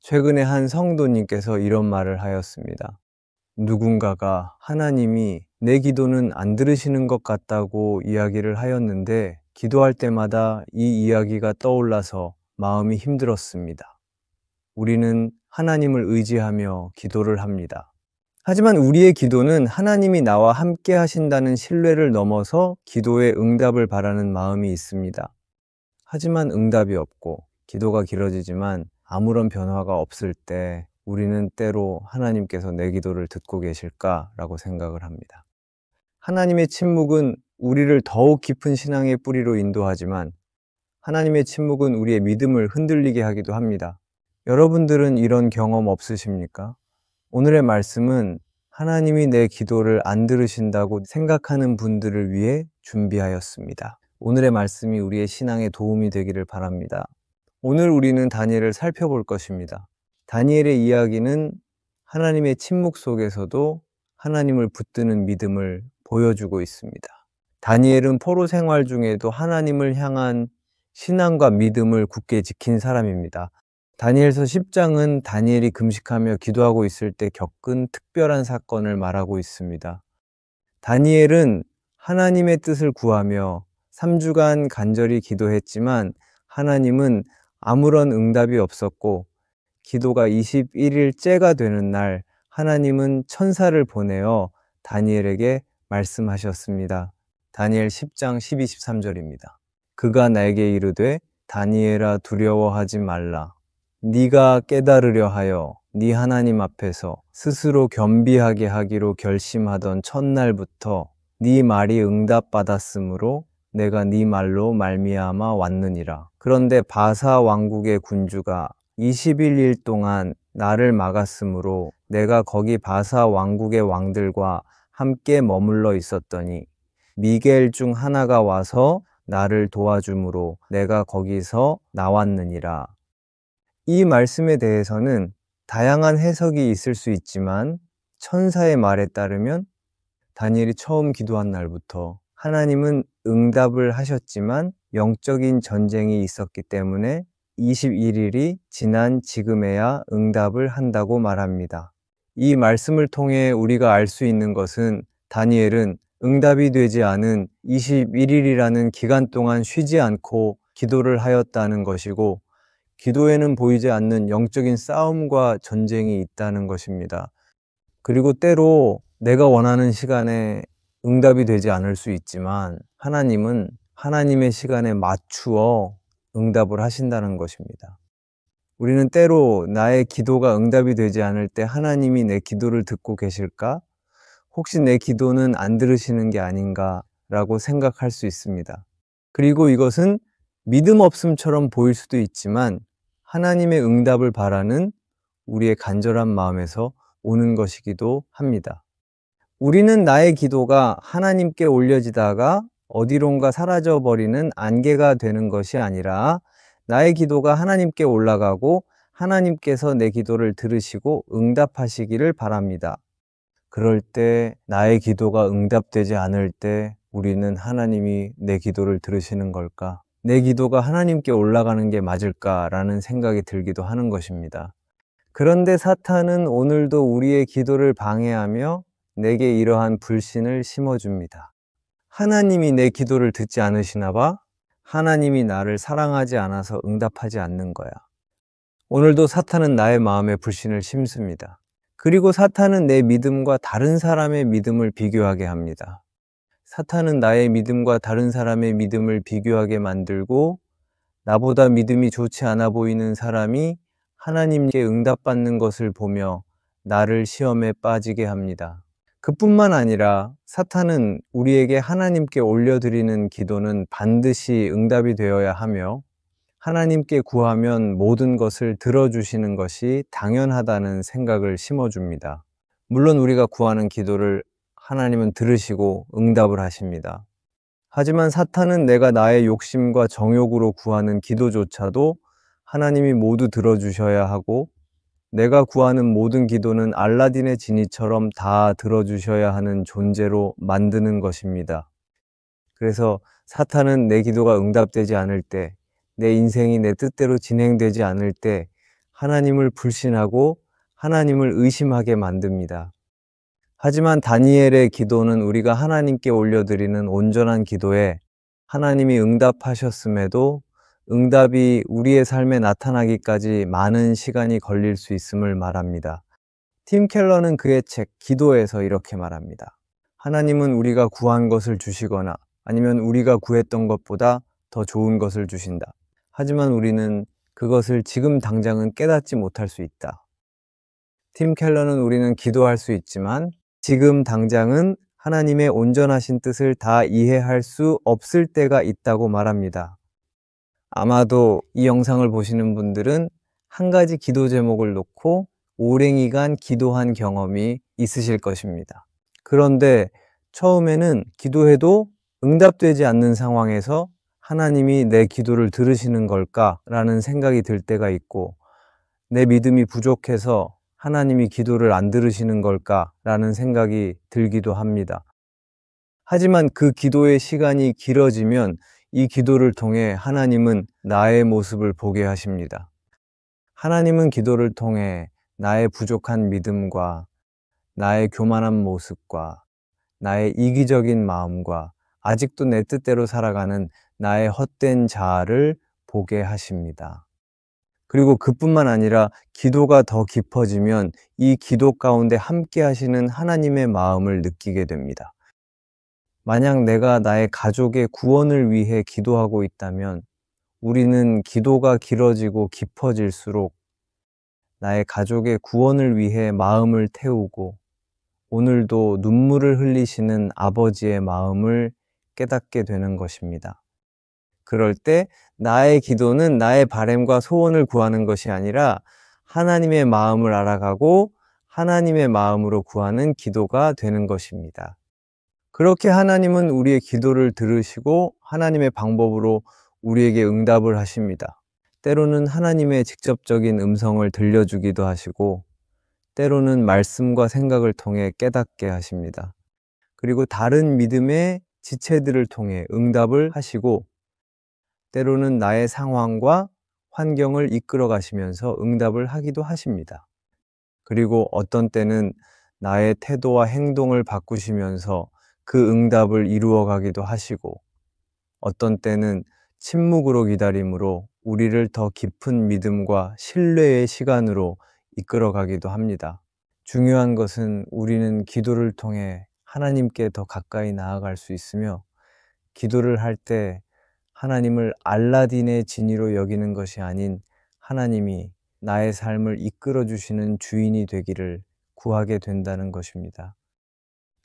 최근에 한 성도님께서 이런 말을 하였습니다. 누군가가 하나님이 내 기도는 안 들으시는 것 같다고 이야기를 하였는데 기도할 때마다 이 이야기가 떠올라서 마음이 힘들었습니다. 우리는 하나님을 의지하며 기도를 합니다. 하지만 우리의 기도는 하나님이 나와 함께 하신다는 신뢰를 넘어서 기도의 응답을 바라는 마음이 있습니다. 하지만 응답이 없고 기도가 길어지지만 아무런 변화가 없을 때 우리는 때로 하나님께서 내 기도를 듣고 계실까라고 생각을 합니다. 하나님의 침묵은 우리를 더욱 깊은 신앙의 뿌리로 인도하지만 하나님의 침묵은 우리의 믿음을 흔들리게 하기도 합니다. 여러분들은 이런 경험 없으십니까? 오늘의 말씀은 하나님이 내 기도를 안 들으신다고 생각하는 분들을 위해 준비하였습니다. 오늘의 말씀이 우리의 신앙에 도움이 되기를 바랍니다. 오늘 우리는 다니엘을 살펴볼 것입니다. 다니엘의 이야기는 하나님의 침묵 속에서도 하나님을 붙드는 믿음을 보여주고 있습니다. 다니엘은 포로 생활 중에도 하나님을 향한 신앙과 믿음을 굳게 지킨 사람입니다. 다니엘서 10장은 다니엘이 금식하며 기도하고 있을 때 겪은 특별한 사건을 말하고 있습니다. 다니엘은 하나님의 뜻을 구하며 3주간 간절히 기도했지만 하나님은 아무런 응답이 없었고 기도가 21일째가 되는 날 하나님은 천사를 보내어 다니엘에게 말씀하셨습니다. 다니엘 10장 12, 13절입니다. 그가 나에게 이르되 다니엘아 두려워하지 말라. 네가 깨달으려 하여 네 하나님 앞에서 스스로 겸비하게 하기로 결심하던 첫날부터 네 말이 응답받았으므로 내가 네 말로 말미암아 왔느니라. 그런데 바사 왕국의 군주가 21일 동안 나를 막았으므로 내가 거기 바사 왕국의 왕들과 함께 머물러 있었더니 미겔 중 하나가 와서 나를 도와주므로 내가 거기서 나왔느니라. 이 말씀에 대해서는 다양한 해석이 있을 수 있지만 천사의 말에 따르면 다니엘이 처음 기도한 날부터 하나님은 응답을 하셨지만 영적인 전쟁이 있었기 때문에 21일이 지난 지금에야 응답을 한다고 말합니다. 이 말씀을 통해 우리가 알 수 있는 것은 다니엘은 응답이 되지 않은 21일이라는 기간 동안 쉬지 않고 기도를 하였다는 것이고 기도에는 보이지 않는 영적인 싸움과 전쟁이 있다는 것입니다. 그리고 때로 내가 원하는 시간에 응답이 되지 않을 수 있지만 하나님은 하나님의 시간에 맞추어 응답을 하신다는 것입니다. 우리는 때로 나의 기도가 응답이 되지 않을 때 하나님이 내 기도를 듣고 계실까? 혹시 내 기도는 안 들으시는 게 아닌가라고 생각할 수 있습니다. 그리고 이것은 믿음 없음처럼 보일 수도 있지만 하나님의 응답을 바라는 우리의 간절한 마음에서 오는 것이기도 합니다. 우리는 나의 기도가 하나님께 올려지다가 어디론가 사라져버리는 안개가 되는 것이 아니라 나의 기도가 하나님께 올라가고 하나님께서 내 기도를 들으시고 응답하시기를 바랍니다. 그럴 때 나의 기도가 응답되지 않을 때 우리는 하나님이 내 기도를 들으시는 걸까? 내 기도가 하나님께 올라가는 게 맞을까라는 생각이 들기도 하는 것입니다. 그런데 사탄은 오늘도 우리의 기도를 방해하며 내게 이러한 불신을 심어줍니다. 하나님이 내 기도를 듣지 않으시나 봐? 하나님이 나를 사랑하지 않아서 응답하지 않는 거야. 오늘도 사탄은 나의 마음에 불신을 심습니다. 그리고 사탄은 내 믿음과 다른 사람의 믿음을 비교하게 합니다. 사탄은 나의 믿음과 다른 사람의 믿음을 비교하게 만들고 나보다 믿음이 좋지 않아 보이는 사람이 하나님께 응답받는 것을 보며 나를 시험에 빠지게 합니다. 그뿐만 아니라 사탄은 우리에게 하나님께 올려드리는 기도는 반드시 응답이 되어야 하며 하나님께 구하면 모든 것을 들어주시는 것이 당연하다는 생각을 심어줍니다. 물론 우리가 구하는 기도를 하나님은 들으시고 응답을 하십니다. 하지만 사탄은 내가 나의 욕심과 정욕으로 구하는 기도조차도 하나님이 모두 들어주셔야 하고 내가 구하는 모든 기도는 알라딘의 지니처럼 다 들어주셔야 하는 존재로 만드는 것입니다. 그래서 사탄은 내 기도가 응답되지 않을 때, 내 인생이 내 뜻대로 진행되지 않을 때 하나님을 불신하고 하나님을 의심하게 만듭니다. 하지만 다니엘의 기도는 우리가 하나님께 올려드리는 온전한 기도에 하나님이 응답하셨음에도 응답이 우리의 삶에 나타나기까지 많은 시간이 걸릴 수 있음을 말합니다. 팀 켈러는 그의 책 기도에서 이렇게 말합니다. 하나님은 우리가 구한 것을 주시거나 아니면 우리가 구했던 것보다 더 좋은 것을 주신다. 하지만 우리는 그것을 지금 당장은 깨닫지 못할 수 있다. 팀 켈러는 우리는 기도할 수 있지만 지금 당장은 하나님의 온전하신 뜻을 다 이해할 수 없을 때가 있다고 말합니다. 아마도 이 영상을 보시는 분들은 한 가지 기도 제목을 놓고 오랜 기간 기도한 경험이 있으실 것입니다. 그런데 처음에는 기도해도 응답되지 않는 상황에서 하나님이 내 기도를 들으시는 걸까라는 생각이 들 때가 있고, 내 믿음이 부족해서 하나님이 기도를 안 들으시는 걸까라는 생각이 들기도 합니다. 하지만 그 기도의 시간이 길어지면 이 기도를 통해 하나님은 나의 모습을 보게 하십니다. 하나님은 기도를 통해 나의 부족한 믿음과 나의 교만한 모습과 나의 이기적인 마음과 아직도 내 뜻대로 살아가는 나의 헛된 자아를 보게 하십니다. 그리고 그뿐만 아니라 기도가 더 깊어지면 이 기도 가운데 함께 하시는 하나님의 마음을 느끼게 됩니다. 만약 내가 나의 가족의 구원을 위해 기도하고 있다면 우리는 기도가 길어지고 깊어질수록 나의 가족의 구원을 위해 마음을 태우고 오늘도 눈물을 흘리시는 아버지의 마음을 깨닫게 되는 것입니다. 그럴 때 나의 기도는 나의 바램과 소원을 구하는 것이 아니라 하나님의 마음을 알아가고 하나님의 마음으로 구하는 기도가 되는 것입니다. 그렇게 하나님은 우리의 기도를 들으시고 하나님의 방법으로 우리에게 응답을 하십니다. 때로는 하나님의 직접적인 음성을 들려주기도 하시고 때로는 말씀과 생각을 통해 깨닫게 하십니다. 그리고 다른 믿음의 지체들을 통해 응답을 하시고 때로는 나의 상황과 환경을 이끌어 가시면서 응답을 하기도 하십니다. 그리고 어떤 때는 나의 태도와 행동을 바꾸시면서 그 응답을 이루어 가기도 하시고 어떤 때는 침묵으로 기다림으로 우리를 더 깊은 믿음과 신뢰의 시간으로 이끌어 가기도 합니다. 중요한 것은 우리는 기도를 통해 하나님께 더 가까이 나아갈 수 있으며 기도를 할 때 하나님을 알라딘의 진이로 여기는 것이 아닌 하나님이 나의 삶을 이끌어 주시는 주인이 되기를 구하게 된다는 것입니다.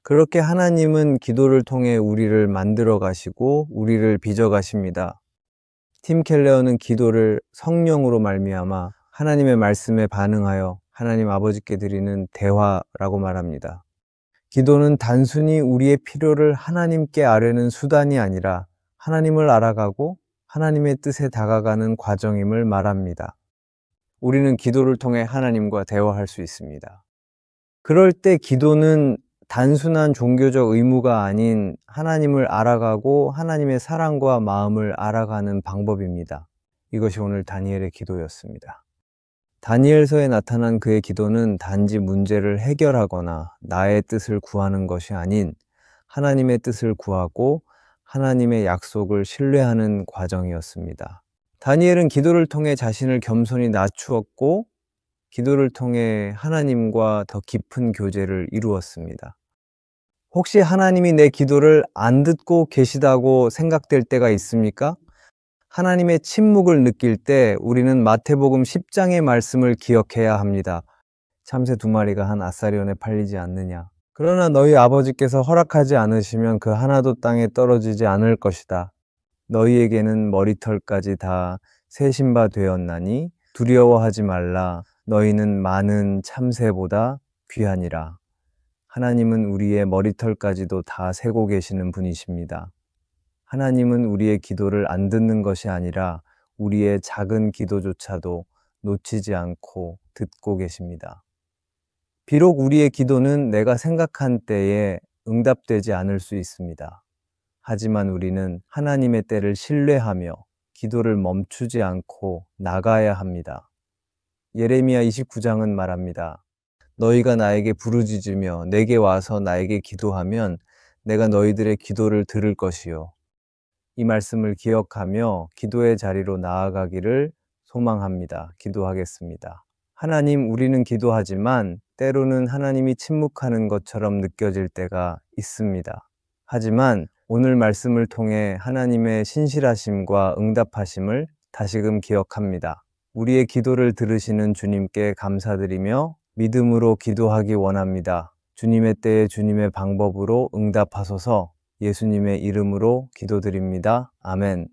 그렇게 하나님은 기도를 통해 우리를 만들어 가시고 우리를 빚어 가십니다. 팀 켈러는 기도를 성령으로 말미암아 하나님의 말씀에 반응하여 하나님 아버지께 드리는 대화라고 말합니다. 기도는 단순히 우리의 필요를 하나님께 아뢰는 수단이 아니라 하나님을 알아가고 하나님의 뜻에 다가가는 과정임을 말합니다. 우리는 기도를 통해 하나님과 대화할 수 있습니다. 그럴 때 기도는 단순한 종교적 의무가 아닌 하나님을 알아가고 하나님의 사랑과 마음을 알아가는 방법입니다. 이것이 오늘 다니엘의 기도였습니다. 다니엘서에 나타난 그의 기도는 단지 문제를 해결하거나 나의 뜻을 구하는 것이 아닌 하나님의 뜻을 구하고 하나님의 약속을 신뢰하는 과정이었습니다. 다니엘은 기도를 통해 자신을 겸손히 낮추었고 기도를 통해 하나님과 더 깊은 교제를 이루었습니다. 혹시 하나님이 내 기도를 안 듣고 계시다고 생각될 때가 있습니까? 하나님의 침묵을 느낄 때 우리는 마태복음 10장의 말씀을 기억해야 합니다. 참새 2마리가 한 아사리원에 팔리지 않느냐. 그러나 너희 아버지께서 허락하지 않으시면 그 하나도 땅에 떨어지지 않을 것이다. 너희에게는 머리털까지 다 세신 바 되었나니 두려워하지 말라. 너희는 많은 참새보다 귀하니라. 하나님은 우리의 머리털까지도 다 세고 계시는 분이십니다. 하나님은 우리의 기도를 안 듣는 것이 아니라 우리의 작은 기도조차도 놓치지 않고 듣고 계십니다. 비록 우리의 기도는 내가 생각한 때에 응답되지 않을 수 있습니다. 하지만 우리는 하나님의 때를 신뢰하며 기도를 멈추지 않고 나가야 합니다. 예레미야 29장은 말합니다. 너희가 나에게 부르짖으며 내게 와서 나에게 기도하면 내가 너희들의 기도를 들을 것이요. 이 말씀을 기억하며 기도의 자리로 나아가기를 소망합니다. 기도하겠습니다. 하나님, 우리는 기도하지만 때로는 하나님이 침묵하는 것처럼 느껴질 때가 있습니다. 하지만 오늘 말씀을 통해 하나님의 신실하심과 응답하심을 다시금 기억합니다. 우리의 기도를 들으시는 주님께 감사드리며 믿음으로 기도하기 원합니다. 주님의 때에 주님의 방법으로 응답하소서. 예수님의 이름으로 기도드립니다. 아멘.